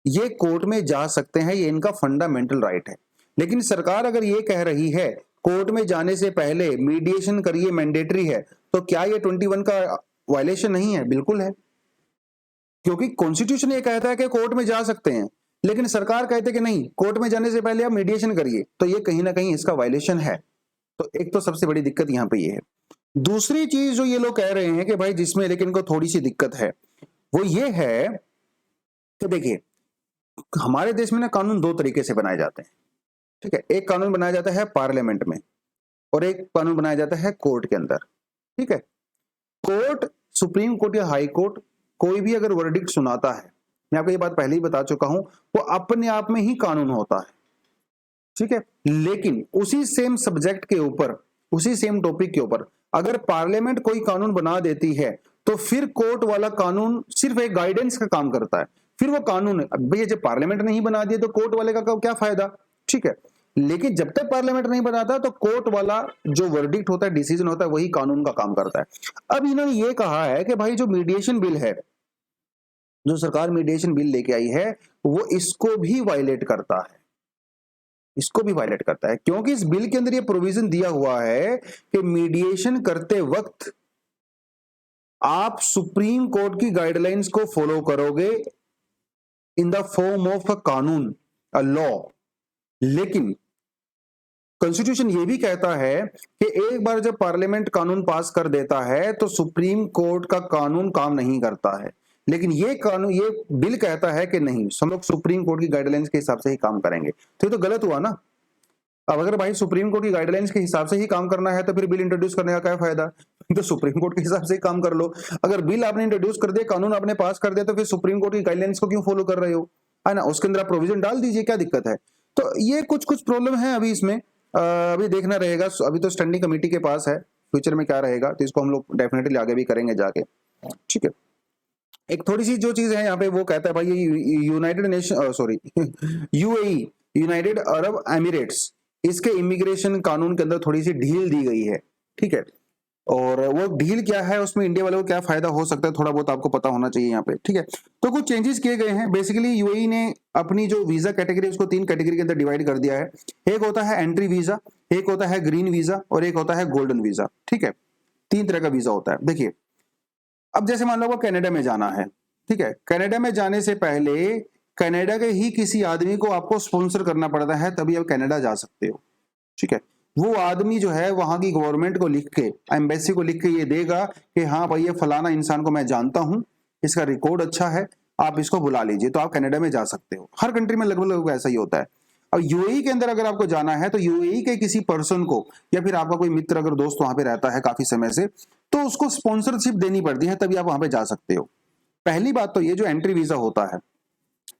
ये कोर्ट में जा सकते हैं, ये इनका फंडामेंटल राइट है। लेकिन सरकार अगर ये कह रही है कोर्ट में जाने से पहले मीडिएशन करिए, मैंडेटरी है, तो क्या ये 21 का वायलेशन नहीं है? बिल्कुल है, क्योंकि कॉन्स्टिट्यूशन ये कहता है कि कोर्ट में जा सकते हैं, लेकिन सरकार कहते कि नहीं, कोर्ट में जाने से पहले आप मीडिएशन करिए, तो ये कहीं ना कहीं इसका वायलेशन है। तो एक तो सबसे बड़ी दिक्कत यहाँ पे ये है। दूसरी चीज जो ये लोग कह रहे हैं कि भाई जिसमें लेकिन को थोड़ी सी दिक्कत है, वो ये है कि देखिए हमारे देश में ना कानून 2 तरीके से बनाए जाते हैं, ठीक है। एक कानून बनाया जाता है पार्लियामेंट में, और एक कानून बनाया जाता है कोर्ट के अंदर। ठीक है। कोर्ट, सुप्रीम कोर्ट या हाई कोर्ट कोई भी अगर वर्डिक्ट सुनाता है, मैं आपको ये बात पहले ही बता चुका हूं, वो अपने आप में ही कानून होता है, ठीक है। लेकिन उसी सेम सब्जेक्ट के ऊपर, उसी सेम टॉपिक के ऊपर अगर पार्लियामेंट कोई कानून बना देती है तो फिर कोर्ट वाला कानून सिर्फ एक गाइडेंस का काम करता है। फिर वो कानून, भैया जब पार्लियामेंट नहीं बना दिए तो कोर्ट वाले का क्या फायदा, ठीक है। लेकिन जब तक पार्लियामेंट नहीं बनाता तो कोर्ट वाला जो वर्डिक्ट होता है, डिसीजन होता है, वही कानून का काम करता है। अब इन्होंने ये कहा है कि भाई जो मीडिएशन बिल है, जो सरकार मीडिएशन बिल लेके आई है, वो इसको भी वायलेट करता है, इसको भी वायलेट करता है, क्योंकि इस बिल के अंदर ये प्रोविजन दिया हुआ है कि मीडिएशन करते वक्त आप सुप्रीम कोर्ट की गाइडलाइंस को फॉलो करोगे in the form of a कानून, अ लॉ। लेकिन कॉन्स्टिट्यूशन ये भी कहता है कि एक बार जब पार्लियामेंट कानून पास कर देता है तो सुप्रीम कोर्ट का कानून काम नहीं करता है। लेकिन ये कानून, ये बिल कहता है कि नहीं, हम लोग सुप्रीम कोर्ट की गाइडलाइंस के हिसाब से ही काम करेंगे। तो ये तो गलत हुआ ना। अब अगर भाई सुप्रीम कोर्ट की गाइडलाइंस के हिसाब से ही काम करना है तो फिर बिल इंट्रोड्यूस करने का क्या फायदा, तो सुप्रीम कोर्ट के हिसाब से ही काम कर लो। अगर बिल आपने इंट्रोड्यूस कर दिया, कानून आपने पास कर दिया, तो फिर सुप्रीम कोर्ट की गाइडलाइंस को क्यों फॉलो कर रहे हो, है ना। उसके अंदर आप प्रोविजन डाल दीजिए, क्या दिक्कत है। तो ये कुछ कुछ प्रॉब्लम है अभी इसमें, अभी देखना रहेगा। अभी तो स्टैंडिंग कमेटी के पास है, फ्यूचर में क्या रहेगा तो इसको हम लोग डेफिनेटली आगे भी करेंगे जाके, ठीक है। एक थोड़ी सी जो चीज है यहाँ पे, वो कहता है भाई ये United nation, sorry UAE, United Arab Emirates, इसके इमिग्रेशन कानून के अंदर थोड़ी सी ढील दी गई है, ठीक है। और वो ढील क्या है, उसमें इंडिया वालों को क्या फायदा हो सकता है, थोड़ा बहुत आपको पता होना चाहिए यहाँ पे, ठीक है। तो कुछ चेंजेस किए गए हैं। बेसिकली यूएई ने अपनी जो वीजा कैटेगरी, उसको 3 कैटेगरी के अंदर डिवाइड कर दिया है। एक होता है एंट्री वीजा, एक होता है ग्रीन वीजा और एक होता है गोल्डन वीजा, ठीक है। 3 तरह का वीजा होता है। देखिए, अब जैसे मान लो आपको कनाडा में जाना है, ठीक है। कनाडा में जाने से पहले कनाडा के ही किसी आदमी को आपको स्पॉन्सर करना पड़ता है, तभी आप कनाडा जा सकते हो, ठीक है। वो आदमी जो है वहां की गवर्नमेंट को लिख के, एम्बेसी को लिख के ये देगा कि हाँ भाई ये फलाना इंसान को मैं जानता हूं, इसका रिकॉर्ड अच्छा है, आप इसको बुला लीजिए, तो आप कनाडा में जा सकते हो। हर कंट्री में लगभग ऐसा ही होता है। और यूएई के अंदर अगर आपको जाना है तो यूएई के किसी पर्सन को, या फिर आपका कोई मित्र अगर दोस्त वहां पे रहता है काफी समय से, तो उसको स्पॉन्सरशिप देनी पड़ती है, तभी आप वहां पे जा सकते हो। पहली बात तो ये जो एंट्री वीजा होता है,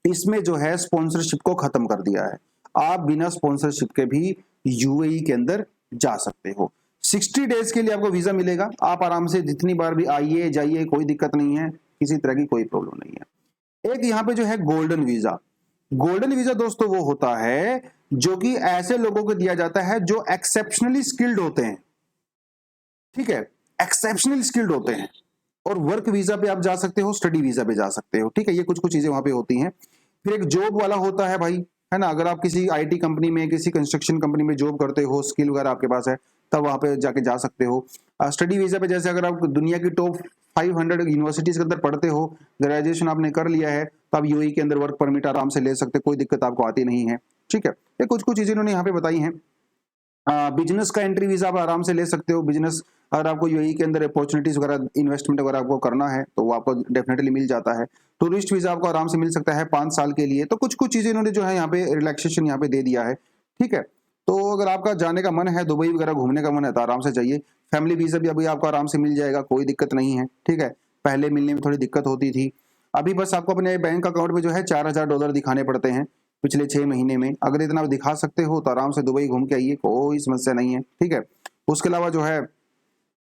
इसमें जो है स्पॉन्सरशिप को खत्म कर दिया है। आप बिना स्पॉन्सरशिप के भी यूएई के अंदर जा सकते हो। 60 डेज के लिए आपको वीजा मिलेगा, आप आराम से जितनी बार भी आइए जाइए, कोई दिक्कत नहीं है, किसी तरह की कोई प्रॉब्लम नहीं है। एक यहाँ पे जो है गोल्डन वीजा। गोल्डन वीजा दोस्तों वो होता है जो कि ऐसे लोगों को दिया जाता है जो एक्सेप्शनली स्किल्ड होते हैं, ठीक है, एक्सेप्शनल स्किल्ड होते हैं। और वर्क वीजा पे आप जा सकते हो, स्टडी वीजा पे जा सकते हो, ठीक है। ये कुछ कुछ चीजें वहां पे होती हैं। फिर एक जॉब वाला होता है भाई, है ना। अगर आप किसी आईटी कंपनी में, किसी कंस्ट्रक्शन कंपनी में जॉब करते हो, स्किल वगैरह आपके पास है, तब वहां पे जाके जा सकते हो। स्टडी वीजा पे जैसे अगर आप दुनिया की टॉप 500 यूनिवर्सिटीज के अंदर पढ़ते हो, ग्रेजुएशन आपने कर लिया है, तो आप यूएई के अंदर वर्क परमिट आराम से ले सकते हो, कोई दिक्कत आपको आती नहीं है, ठीक है। ये कुछ कुछ चीजें इन्होंने यहाँ पे बताई हैं। बिजनेस का एंट्री वीजा आप आराम से ले सकते हो। बिजनेस अगर आपको यूएई के अंदर अपॉर्चुनिटीज वगैरह, इन्वेस्टमेंट वगैरह आपको करना है तो वो आपको डेफिनेटली मिल जाता है। टूरिस्ट वीजा आपको आराम से मिल सकता है 5 साल के लिए। तो कुछ कुछ चीजें इन्होंने जो है यहाँ पे रिलैक्सेशन यहाँ पे दे दिया है, ठीक है। तो अगर आपका जाने का मन है, दुबई वगैरह घूमने का मन है, तो आराम से जाइए। फैमिली वीजा भी अभी आपको आराम से मिल जाएगा, कोई दिक्कत नहीं है, ठीक है। पहले मिलने में थोड़ी दिक्कत होती थी, अभी बस आपको अपने बैंक अकाउंट में जो है $4000 दिखाने पड़ते हैं पिछले 6 महीने में। अगर इतना आप दिखा सकते हो तो आराम से दुबई घूम के आइए, कोई समस्या नहीं है, ठीक है। उसके अलावा जो है,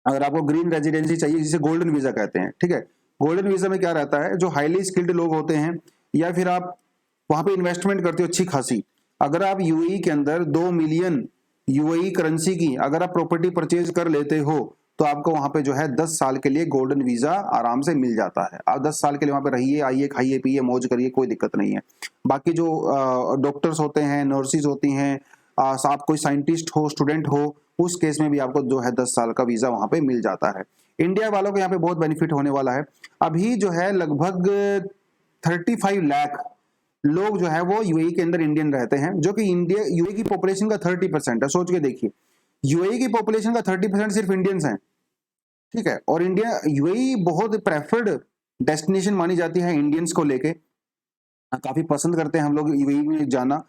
अगर आपको ग्रीन रेजिडेंसी चाहिए, जिसे गोल्डन वीजा कहते हैं, ठीक है। गोल्डन वीजा में क्या रहता है, जो हाईली स्किल्ड लोग होते हैं, या फिर आप वहां पे इन्वेस्टमेंट करते हो अच्छी खासी। अगर आप यूएई के अंदर 2 मिलियन यूएई करेंसी की अगर आप प्रॉपर्टी परचेज कर लेते हो, तो आपको वहां पे जो है 10 साल के लिए गोल्डन वीजा आराम से मिल जाता है। आप 10 साल के लिए वहां पे रहिए, आइए, खाइए, पिए, मौज करिए, कोई दिक्कत नहीं है। बाकी जो डॉक्टर्स होते हैं, नर्सिस होती हैं, आप कोई साइंटिस्ट हो, स्टूडेंट हो, उस केस में भी आपको जो है 10 साल का वीजा वहां पे मिल जाता है। इंडिया वालों को यहाँ पे बहुत बेनिफिट होने वाला है। अभी जो है लगभग 35 लाख लोग जो है वो यूएई के अंदर इंडियन रहते हैं, जो कि इंडिया यूएई की पॉपुलेशन का 30% है। सोच के देखिए, यूएई की पॉपुलेशन का 30% सिर्फ इंडियंस हैं, ठीक है। और इंडिया, यूएई बहुत प्रेफर्ड डेस्टिनेशन मानी जाती है इंडियंस को लेके, काफी पसंद करते हैं हम लोग यूएई में जाना।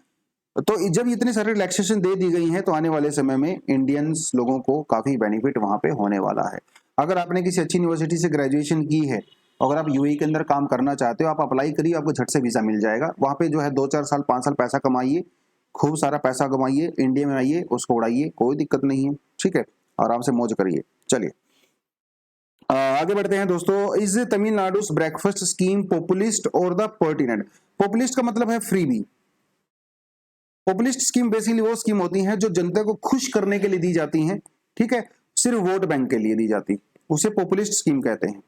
तो जब इतने सारे रिलैक्सेशन दे दी गई हैं, तो आने वाले समय में इंडियंस लोगों को काफी बेनिफिट वहां पे होने वाला है। अगर आपने किसी अच्छी यूनिवर्सिटी से ग्रेजुएशन की है, अगर आप यूएई के अंदर काम करना चाहते हो, आप अप्लाई करिए, आपको झट से वीज़ा मिल जाएगा। वहाँ पे जो है 2-4 साल 5 साल पैसा कमाइए, खूब सारा पैसा कमाइए, इंडिया में आइए, उसको उड़ाइए, कोई दिक्कत नहीं है, ठीक है, आराम से मौज करिए। चलिए आगे बढ़ते हैं दोस्तों। इज तमिलनाडु's ब्रेकफास्ट स्कीम पॉपुलिस्ट और द पर्टिनेंट? पॉपुलिस्ट का मतलब है फ्रीबी। पॉपुलिस्ट स्कीम बेसिकली वो स्कीम होती है जो जनता को खुश करने के लिए दी जाती हैं, ठीक है, सिर्फ वोट बैंक के लिए दी जाती, उसे पॉपुलिस्ट स्कीम कहते हैं।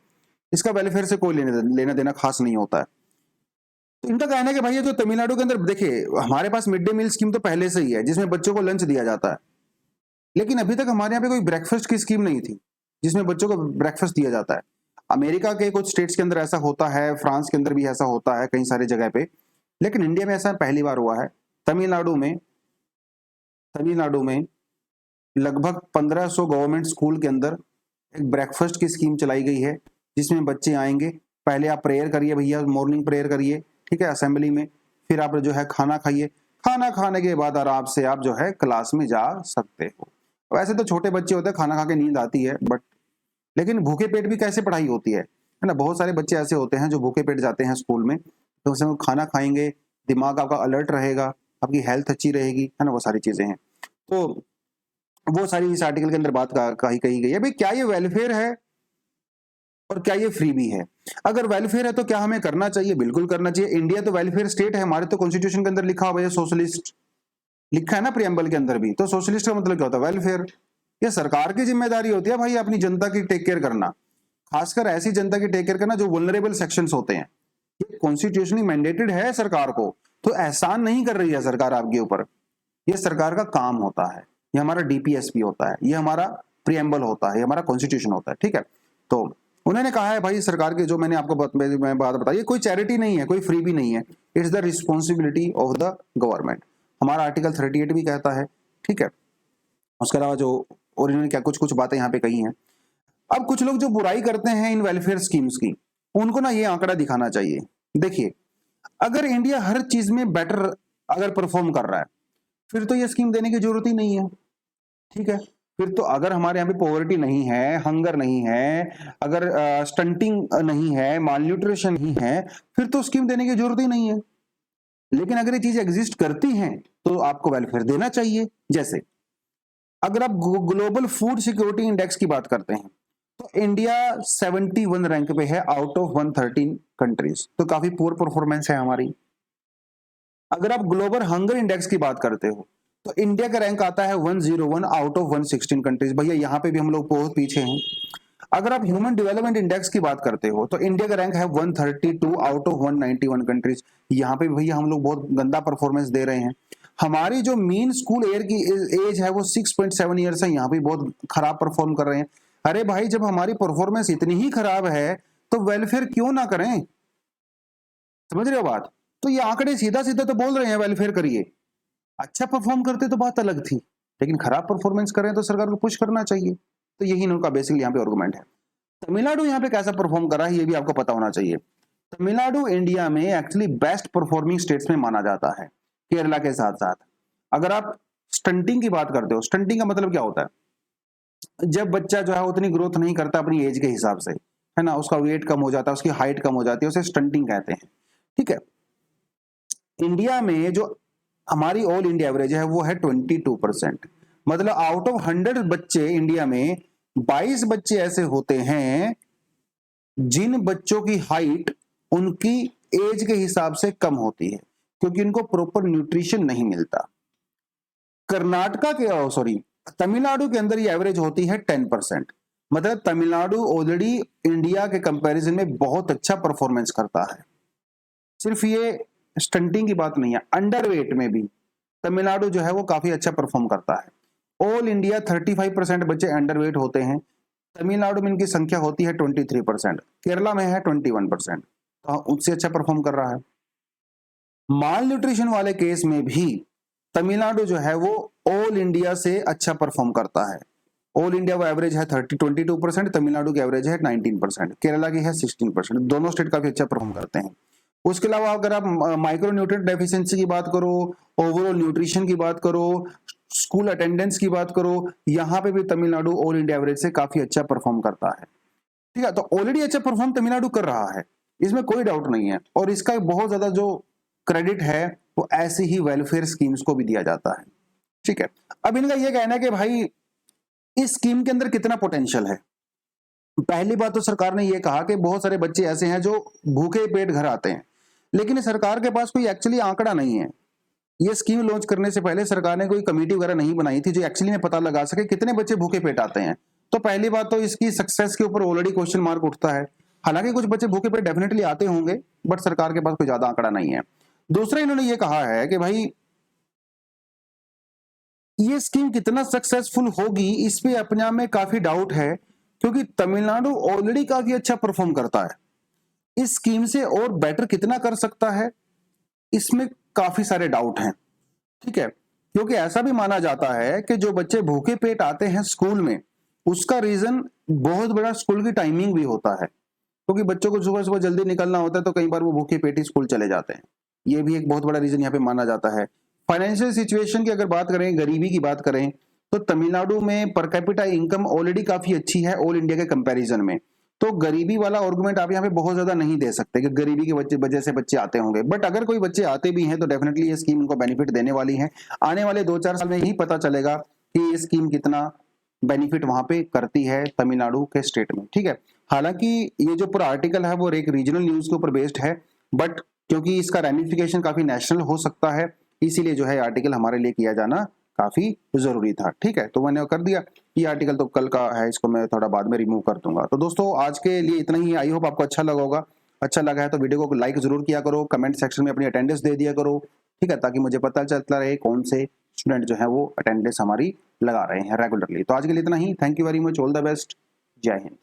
इसका वेलफेयर से कोई लेना देना खास नहीं होता है। तो इनका कहना है कि भाई ये जो तमिलनाडु के अंदर देखिए, हमारे पास मिड डे मील स्कीम तो पहले से ही है जिसमें बच्चों को लंच दिया जाता है, लेकिन अभी तक हमारे यहाँ पे कोई ब्रेकफास्ट की स्कीम नहीं थी जिसमें बच्चों को ब्रेकफास्ट दिया जाता है। अमेरिका के कुछ स्टेट्स के अंदर ऐसा होता है, फ्रांस के अंदर भी ऐसा होता है कई सारी जगह पे, लेकिन इंडिया में ऐसा पहली बार हुआ है। तमिलनाडु में लगभग 1500 गवर्नमेंट स्कूल के अंदर एक ब्रेकफास्ट की स्कीम चलाई गई है, जिसमें बच्चे आएंगे, पहले आप प्रेयर करिए भैया, मॉर्निंग प्रेयर करिए, ठीक है, असेंबली में, फिर आप जो है खाना खाइए, खाना खाने के बाद आराम से आप जो है क्लास में जा सकते हो। वैसे तो छोटे बच्चे होते हैं, खाना खा के नींद आती है, बट लेकिन भूखे पेट भी कैसे पढ़ाई होती है ना। बहुत सारे बच्चे ऐसे होते हैं जो भूखे पेट जाते हैं स्कूल में, तो उसमें वो खाना खाएंगे, दिमाग आपका अलर्ट रहेगा, आपकी हेल्थ अच्छी रहेगी, है ना, वो सारी चीजें हैं। तो वो सारी इस आर्टिकल के अंदर बात कही गई है। भाई क्या ये वेलफेयर है और क्या ये फ्री भी है? अगर वेलफेयर है तो क्या हमें करना चाहिए? बिल्कुल करना चाहिए। इंडिया तो वेलफेयर स्टेट है, हमारे तो कॉन्स्टिट्यूशन के अंदर लिखा हुआ है सोशलिस्ट, लिखा है ना प्रियम्बल के अंदर भी। तो सोशलिस्ट का मतलब क्या होता है? वेलफेयर। ये सरकार की जिम्मेदारी होती है भाई अपनी जनता की टेक केयर करना, खासकर ऐसी जनता की टेक केयर करना जो वल्नरेबल सेक्शंस होते हैं। ये कॉन्स्टिट्यूशनली मैंडेटेड है सरकार को, तो एहसान नहीं कर रही है सरकार आपके ऊपर, ये सरकार का काम होता है, ये हमारा डीपीएसपी होता है, ये हमारा प्रियम्बल होता है, ये हमारा कॉन्स्टिट्यूशन होता है, ठीक है। तो उन्होंने कहा है भाई सरकार के, जो मैंने आपको बात बताई, कोई चैरिटी नहीं है, कोई फ्री भी नहीं है, it's the responsibility of the government. हमारा आर्टिकल 38 भी कहता है, ठीक है। उसके अलावा जो और इन्होंने क्या कुछ बातें यहाँ पे कही हैं। अब कुछ लोग जो बुराई करते हैं इन वेलफेयर स्कीम्स की, उनको ना ये आंकड़ा दिखाना चाहिए। देखिए, अगर इंडिया हर चीज में बेटर अगर परफॉर्म कर रहा है, फिर तो ये स्कीम देने की जरूरत ही नहीं है, ठीक है। फिर तो अगर हमारे यहाँ पे पॉवर्टी नहीं है, हंगर नहीं है, अगर स्टंटिंग नहीं है, मालन्यूट्रिशन नहीं है, फिर तो स्कीम देने की जरूरत ही नहीं है। लेकिन अगर ये चीजें एग्जिस्ट करती हैं तो आपको वेलफेयर देना चाहिए। जैसे अगर आप ग्लोबल फूड सिक्योरिटी इंडेक्स की बात करते हैं तो इंडिया 71 रैंक पे है आउट ऑफ 113 कंट्रीज, तो काफी पुअर परफॉर्मेंस है हमारी। अगर आप ग्लोबल हंगर इंडेक्स की बात करते हो तो इंडिया का रैंक आता है 101 आउट ऑफ 116 कंट्रीज, भैया यहाँ पे भी हम लोग बहुत पीछे हैं। अगर आप ह्यूमन डेवलपमेंट इंडेक्स की बात करते हो तो इंडिया का रैंक है 132 आउट ऑफ 191 कंट्रीज, यहाँ पे भैया हम लोग बहुत गंदा परफॉर्मेंस दे रहे हैं। हमारी जो मीन स्कूल एयर की एज है वो 6.7 ईयर्स है, यहाँ पे बहुत खराब परफॉर्म कर रहे हैं। अरे भाई, जब हमारी परफॉर्मेंस इतनी ही खराब है तो वेलफेयर क्यों ना करें? समझ रहे हो बात? तो ये आंकड़े सीधा सीधा तो बोल रहे हैं वेलफेयर करिए। अच्छा परफॉर्म करते तो बात अलग थी, लेकिन खराब परफॉर्मेंस कर रहे हैं तो सरकार को पुश करना चाहिए। तो यही इनका बेसिकली यहाँ पे आर्गुमेंट है। तमिलनाडु यहाँ पे कैसा परफॉर्म कर रहा है ये भी आपको पता होना चाहिए। तमिलनाडु इंडिया में एक्चुअली बेस्ट परफॉर्मिंग स्टेट्स में माना जाता है, केरला के साथ साथ। अगर आप स्टंटिंग की बात करते हो, स्टंटिंग का मतलब क्या होता है? जब बच्चा जो है उतनी ग्रोथ नहीं करता अपनी एज के हिसाब से, है ना, उसका वेट कम हो जाता है, उसकी हाइट कम हो जाती है, उसे स्टंटिंग कहते हैं, ठीक है। इंडिया में जो हमारी ऑल इंडिया एवरेज है वो है 22%, मतलब आउट ऑफ 100 बच्चे इंडिया में 22 बच्चे ऐसे होते हैं जिन बच्चों की हाइट उनकी एज के हिसाब से कम होती है, क्योंकि उनको प्रॉपर न्यूट्रिशन नहीं मिलता। कर्नाटका के सॉरी तमिलनाडु के अंदर ये एवरेज होती है 10%, मतलब तमिलनाडु ऑलरेडी इंडिया के कंपैरिजन में बहुत अच्छा परफॉर्मेंस करता है। सिर्फ ये स्टंटिंग की बात नहीं है, अंडरवेट में भी तमिलनाडु जो है वो काफी अच्छा परफॉर्म करता है। ऑल इंडिया 35% बच्चे अंडरवेट होते हैं, तमिलनाडु में इनकी संख्या होती है 23%, केरला में है 21%, तो उससे अच्छा परफॉर्म कर रहा है। माल न्यूट्रिशन वाले केस में भी तमिलनाडु जो है वो ऑल इंडिया से अच्छा परफॉर्म करता है। ऑल इंडिया वो एवरेज है 22%, तमिलनाडु की एवरेज है 19%, केरला की है 16%, दोनों स्टेट काफी अच्छा परफॉर्म करते हैं। उसके अलावा अगर आप माइक्रो न्यूट्रिएंट डेफिशिएंसी की बात करो, ओवरऑल न्यूट्रिशन की बात करो, स्कूल अटेंडेंस की बात करो, यहाँ पे भी तमिलनाडु ऑल इंडिया एवरेज से काफी अच्छा परफॉर्म करता है। ठीक है, तो ऑलरेडी अच्छा परफॉर्म तमिलनाडु कर रहा है, इसमें कोई डाउट नहीं है, और इसका बहुत ज्यादा जो क्रेडिट है वो ऐसी ही वेलफेयर स्कीम्स को भी दिया जाता है। ठीक है, अब इनका यह कहना है कि भाई इस स्कीम के अंदर कितना पोटेंशियल है। पहली बात तो सरकार ने यह कहा कि बहुत सारे बच्चे ऐसे हैं जो भूखे पेट घर आते हैं, लेकिन सरकार के पास कोई एक्चुअली आंकड़ा नहीं है। ये स्कीम लॉन्च करने से पहले सरकार ने कोई कमेटी वगैरह नहीं बनाई थी जो एक्चुअली में पता लगा सके कितने बच्चे भूखे पेट आते हैं। तो पहली बात तो इसकी सक्सेस के ऊपर ऑलरेडी क्वेश्चन मार्क उठता है। हालांकि कुछ बच्चे भूखे पेट डेफिनेटली आते होंगे, बट सरकार के पास कोई ज्यादा आंकड़ा नहीं है। दूसरा, इन्होंने ये कहा है कि भाई ये स्कीम कितना सक्सेसफुल होगी इस पे अपने आप में काफी डाउट है, क्योंकि तमिलनाडु ऑलरेडी काफी अच्छा परफॉर्म करता है। इस स्कीम से और बेटर कितना कर सकता है, इसमें काफी सारे डाउट हैं। ठीक है, क्योंकि ऐसा भी माना जाता है कि जो बच्चे भूखे पेट आते हैं स्कूल में, उसका रीजन बहुत बड़ा स्कूल की टाइमिंग भी होता है, क्योंकि बच्चों को सुबह सुबह जल्दी निकलना होता है, तो कई बार वो भूखे पेट ही स्कूल चले जाते हैं। ये भी एक बहुत बड़ा रीजन यहाँ पे माना जाता है। फाइनेंशियल सिचुएशन की अगर बात करें, गरीबी की बात करें, तो तमिलनाडु में पर कैपिटा इनकम ऑलरेडी काफी अच्छी है ऑल इंडिया के कंपैरिजन में। तो गरीबी वाला आर्गुमेंट आप यहाँ पे बहुत ज्यादा नहीं दे सकते कि गरीबी की वजह से बच्चे आते होंगे, बट अगर कोई बच्चे आते भी हैं तो डेफिनेटली ये स्कीम उनको बेनिफिट देने वाली है। आने वाले 2-4 साल में ही पता चलेगा कि ये स्कीम कितना बेनिफिट वहां पे करती है तमिलनाडु के स्टेट में। ठीक है, हालांकि ये जो पूरा आर्टिकल है वो एक रीजनल न्यूज के ऊपर बेस्ड है, बट क्योंकि इसका रेमिफिकेशन काफी नेशनल हो सकता है, इसीलिए जो है आर्टिकल हमारे लिए किया जाना काफी जरूरी था। ठीक है, तो मैंने कर दिया। ये आर्टिकल तो कल का है, इसको मैं थोड़ा बाद में रिमूव कर दूंगा। तो दोस्तों आज के लिए इतना ही। आई होप आपको अच्छा लगा होगा। अच्छा लगा है तो वीडियो को लाइक जरूर किया करो, कमेंट सेक्शन में अपनी अटेंडेंस दे दिया करो। ठीक है, ताकि मुझे पता चलता रहे कौन से स्टूडेंट जो है वो अटेंडेंस हमारी लगा रहे हैं रेगुलरली। तो आज के लिए इतना ही। Thank you very much, all the best, जय हिंद।